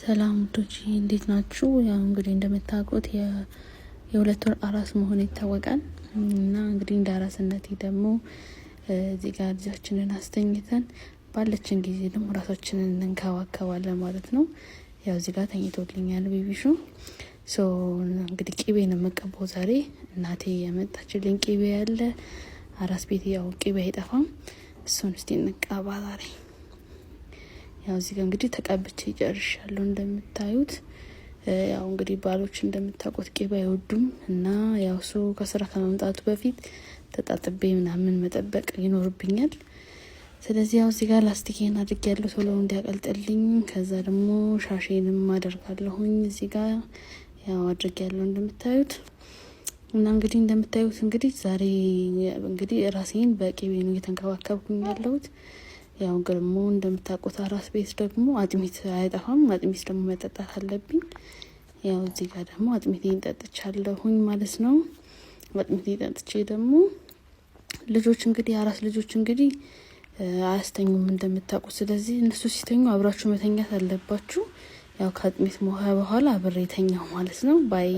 ሰላም ቶጂ እንዴት ናችሁ? ያው እንግዲህ እንደምታውቁት የሁለት ወር አራስ መሆን ይታወቃል እና እንግዲህ እንደ አራስነቴ ደግሞ እዚህ ጋር ልጃችንን አስተኝተን ባለችን ጊዜ ደግሞ ራሳችንን እንንከባከባለን ማለት ነው። ያው እዚህ ጋር ተኝቶልኛል ቤቢሹ። እንግዲህ ቂቤ ነው የምቀባው ዛሬ። እናቴ ያመጣችልኝ ቂቤ ያለ አራስ ቤት ያው ቂቤ አይጠፋም። እሱን እስቲ እንቀባ ዛሬ። ያው እዚህ ጋር እንግዲህ ተቀብቼ ጨርሻለሁ እንደምታዩት። ያው እንግዲህ ባሎች እንደምታውቁት ቂቤ አይወዱም እና ያው እሱ ከስራ ከመምጣቱ በፊት ተጣጥቤ ምናምን መጠበቅ ይኖርብኛል። ስለዚህ ያው እዚህ ጋር ላስቲኬን አድርጌያለሁ ቶሎ እንዲያቀልጥልኝ። ከዛ ደግሞ ሻሼንም አደርጋለሁኝ እዚህ ጋር ያው አድርጌያለሁ እንደምታዩት። እና እንግዲህ እንደምታዩት እንግዲህ ዛሬ እንግዲህ ራሴን በቂቤ ነው እየተንከባከብኩኝ ያለሁት። ያው ደግሞ እንደምታውቁት አራስ ቤት ደግሞ አጥሚት አይጠፋም። አጥሚት ደግሞ መጠጣት አለብኝ። ያው እዚህ ጋር ደግሞ አጥሚቴን ጠጥቻለሁኝ ማለት ነው። አጥሚቴን ጠጥቼ ደግሞ ልጆች እንግዲህ አራስ ልጆች እንግዲህ አያስተኙም እንደምታውቁት። ስለዚህ እነሱ ሲተኙ አብራችሁ መተኛት አለባችሁ። ያው ከአጥሚት በኋላ አብሬ ተኛው ማለት ነው ባይ